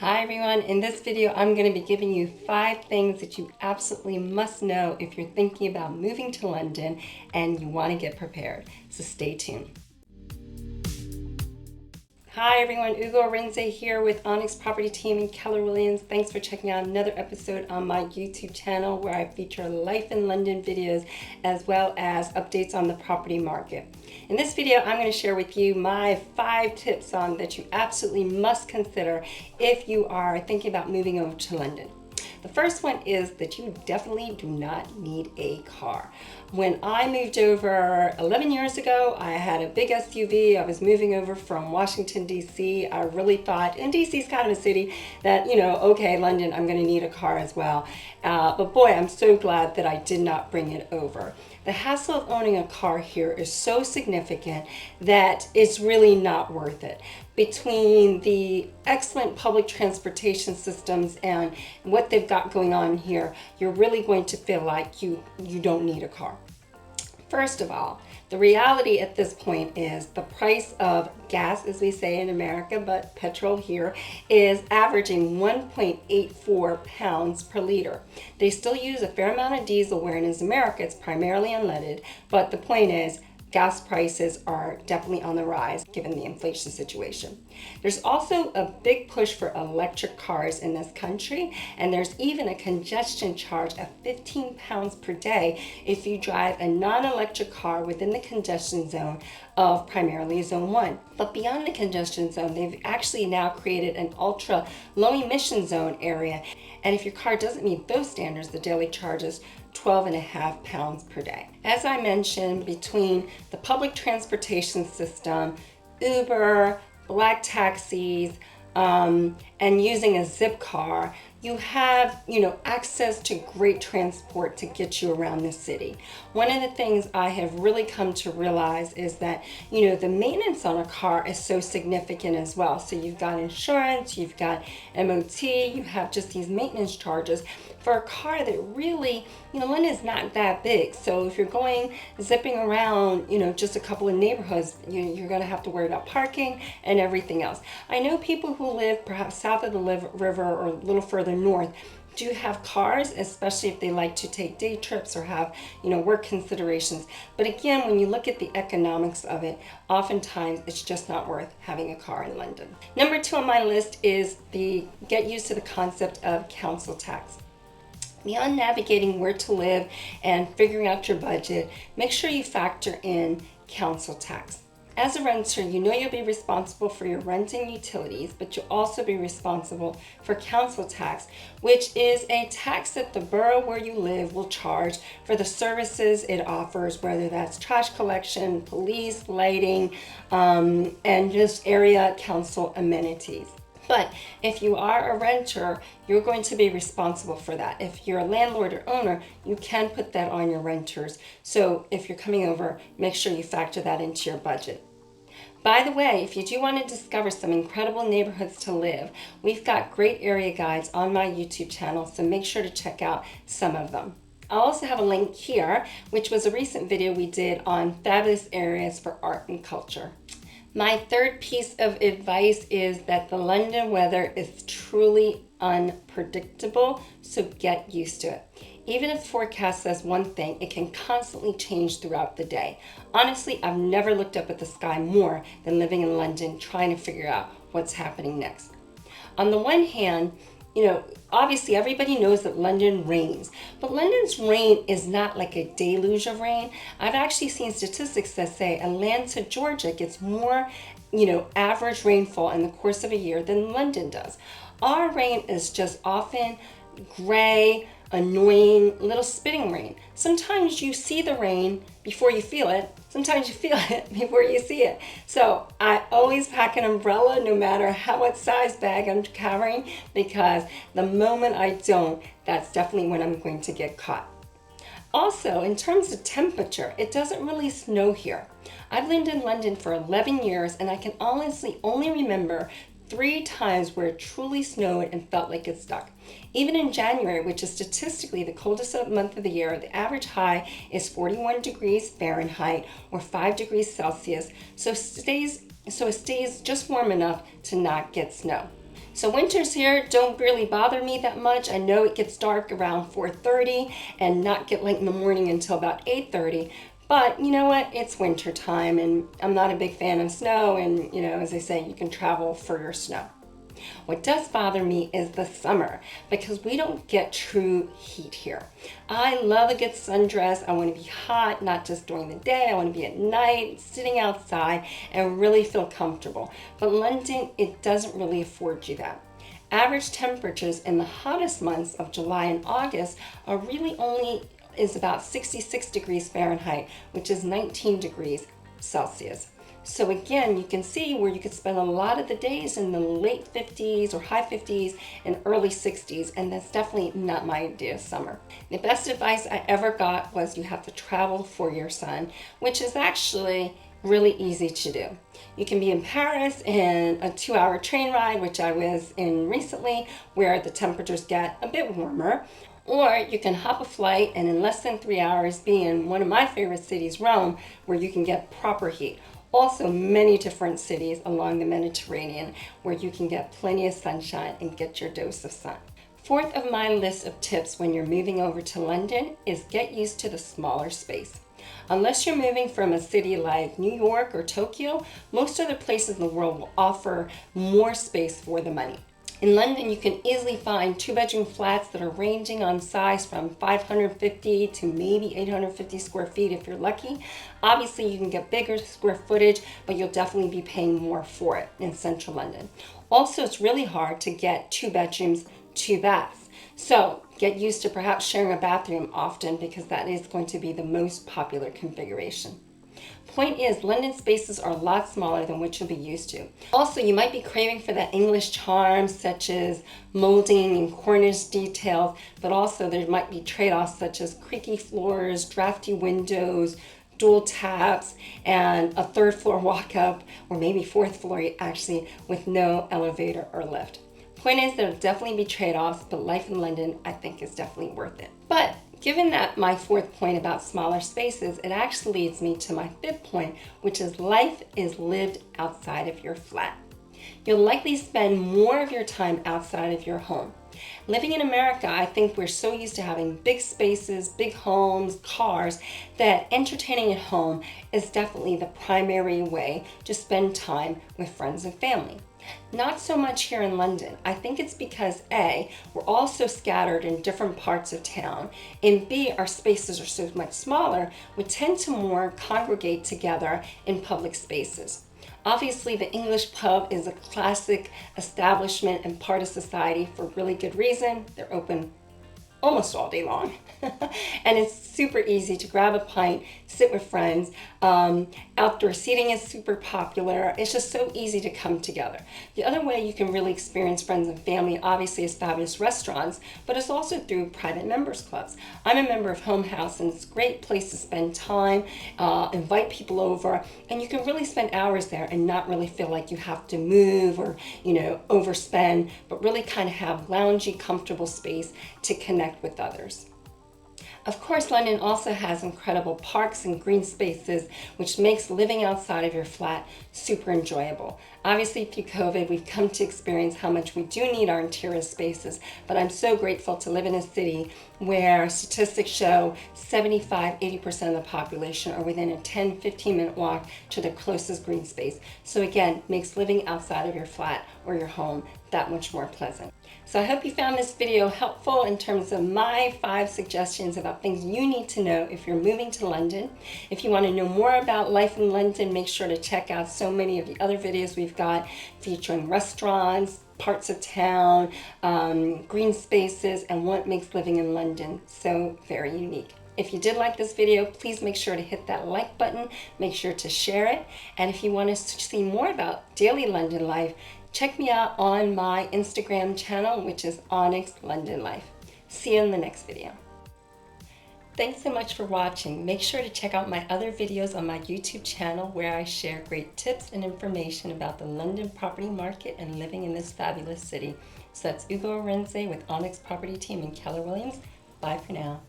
Hi everyone, in this video I'm going to be giving you 5 things that you absolutely must know if you're thinking about moving to London and you want to get prepared. So stay tuned. Hi everyone, Arinzeh here with Onyx Property Team and Keller Williams. Thanks for checking out another episode on my YouTube channel where I feature life in London videos as well as updates on the property market. In this video, I'm going to share with you my 5 tips on that you absolutely must consider if you are thinking about moving over to London. The first one is that you definitely do not need a car. When I moved over 11 years ago, I had a big SUV. I was moving over from Washington, D.C. I really thought, and D.C. is kind of a city that, okay, London, I'm going to need a car as well. But boy, I'm so glad that I did not bring it over. The hassle of owning a car here is so significant that it's really not worth it. Between the excellent public transportation systems and what they've got going on here, you're really going to feel like you don't need a car. First of all, the reality at this point is the price of gas, as we say in America, but petrol here, is averaging 1.84 pounds per liter. They still use a fair amount of diesel, where in America it's primarily unleaded, but the point is, gas prices are definitely on the rise given the inflation situation. There's also a big push for electric cars in this country, and there's even a congestion charge of 15 pounds per day if you drive a non-electric car within the congestion zone of primarily Zone 1. But beyond the congestion zone, they've actually now created an ultra low emission zone area, and if your car doesn't meet those standards, the daily charge is 12.5 pounds per day. As I mentioned, between the public transportation system, Uber, black taxis, and using a zip car, you have, access to great transport to get you around the city. One of the things I have really come to realize is that, the maintenance on a car is so significant as well. So you've got insurance, you've got MOT, you have just these maintenance charges for a car that really, London's not that big. So if you're going zipping around, just a couple of neighborhoods, you're going to have to worry about parking and everything else. I know people who live perhaps south of the river or a little further north do have cars, especially if they like to take day trips or have, work considerations. But again, when you look at the economics of it, oftentimes it's just not worth having a car in London. Number 2 on my list is get used to the concept of council tax. Beyond navigating where to live and figuring out your budget, make sure you factor in council tax. As a renter, you'll be responsible for your rent and utilities, but you'll also be responsible for council tax, which is a tax that the borough where you live will charge for the services it offers, whether that's trash collection, police, lighting, and just area council amenities. But if you are a renter, you're going to be responsible for that. If you're a landlord or owner, you can put that on your renters. So if you're coming over, make sure you factor that into your budget. By the way, if you do want to discover some incredible neighborhoods to live, we've got great area guides on my YouTube channel, so make sure to check out some of them. I also have a link here, which was a recent video we did on fabulous areas for art and culture. My third piece of advice is that the London weather is truly unpredictable, so get used to it. Even if the forecast says one thing, it can constantly change throughout the day. Honestly, I've never looked up at the sky more than living in London trying to figure out what's happening next. On the one hand, obviously everybody knows that London rains, but London's rain is not like a deluge of rain. I've actually seen statistics that say Atlanta, Georgia gets more, average rainfall in the course of a year than London does. Our rain is just often gray, annoying, little spitting rain. Sometimes you see the rain before you feel it. Sometimes you feel it before you see it. So I always pack an umbrella no matter what size bag I'm carrying, because the moment I don't, that's definitely when I'm going to get caught. Also, in terms of temperature, it doesn't really snow here. I've lived in London for 11 years, and I can honestly only remember 3 times where it truly snowed and felt like it stuck. Even in January, which is statistically the coldest month of the year, the average high is 41 degrees Fahrenheit or 5 degrees Celsius, so it stays just warm enough to not get snow. So winters here don't really bother me that much. I know it gets dark around 4:30 and not get light in the morning until about 8:30. But you know what? It's winter time and I'm not a big fan of snow, and as they say, you can travel for your snow. What does bother me is the summer, because we don't get true heat here. I love a good sundress. I want to be hot, not just during the day. I want to be at night, sitting outside, and really feel comfortable. But London, it doesn't really afford you that. Average temperatures in the hottest months of July and August are really only is about 66 degrees Fahrenheit, which is 19 degrees Celsius. So again, you can see where you could spend a lot of the days in the late 50s or high 50s and early 60s, and that's definitely not my idea of summer. The best advice I ever got was you have to travel for your sun, which is actually really easy to do. You can be in Paris in a 2-hour train ride, which I was in recently, where the temperatures get a bit warmer. Or you can hop a flight and in less than 3 hours be in one of my favorite cities, Rome, where you can get proper heat. Also many different cities along the Mediterranean where you can get plenty of sunshine and get your dose of sun. Fourth of my list of tips when you're moving over to London is get used to the smaller space. Unless you're moving from a city like New York or Tokyo, most other places in the world will offer more space for the money. In London, you can easily find 2-bedroom flats that are ranging on size from 550 to maybe 850 square feet if you're lucky. Obviously, you can get bigger square footage, but you'll definitely be paying more for it in central London. Also, it's really hard to get 2 bedrooms, 2 baths. So get used to perhaps sharing a bathroom often, because that is going to be the most popular configuration. Point is, London spaces are a lot smaller than what you'll be used to. Also, you might be craving for that English charm, such as molding and cornice details, but also there might be trade-offs such as creaky floors, drafty windows, dual taps, and a 3rd floor walk-up, or maybe 4th floor actually, with no elevator or lift. Point is, there'll definitely be trade-offs, but life in London, I think, is definitely worth it. But given that my 4th point about smaller spaces, it actually leads me to my 5th point, which is life is lived outside of your flat. You'll likely spend more of your time outside of your home. Living in America, I think we're so used to having big spaces, big homes, cars, that entertaining at home is definitely the primary way to spend time with friends and family. Not so much here in London. I think it's because A, we're all so scattered in different parts of town, and B, our spaces are so much smaller, we tend to more congregate together in public spaces. Obviously, the English pub is a classic establishment and part of society for really good reason. They're open almost all day long. And it's super easy to grab a pint, sit with friends. Outdoor seating is super popular. It's just so easy to come together. The other way you can really experience friends and family, obviously, is fabulous restaurants, but it's also through private members clubs. I'm a member of Home House, and it's a great place to spend time, invite people over, and you can really spend hours there and not really feel like you have to move or, overspend, but really kind of have loungy, comfortable space to connect with others. Of course, London also has incredible parks and green spaces, which makes living outside of your flat super enjoyable. Obviously, through COVID, we've come to experience how much we do need our interior spaces, but I'm so grateful to live in a city where statistics show 75–80% of the population are within a 10–15 minute walk to the closest green space. So again, makes living outside of your flat or your home that much more pleasant. So I hope you found this video helpful in terms of my 5 suggestions about things you need to know if you're moving to London. If you want to know more about life in London, make sure to check out so many of the other videos we've got featuring restaurants, parts of town, green spaces, and what makes living in London so very unique. If you did like this video, please make sure to hit that like button, make sure to share it, and if you want to see more about daily London life, check me out on my Instagram channel, which is Onyx London Life. See you in the next video. Thanks so much for watching. Make sure to check out my other videos on my YouTube channel where I share great tips and information about the London property market and living in this fabulous city. So that's Arinzeh with Onyx Property Team and Keller Williams. Bye for now.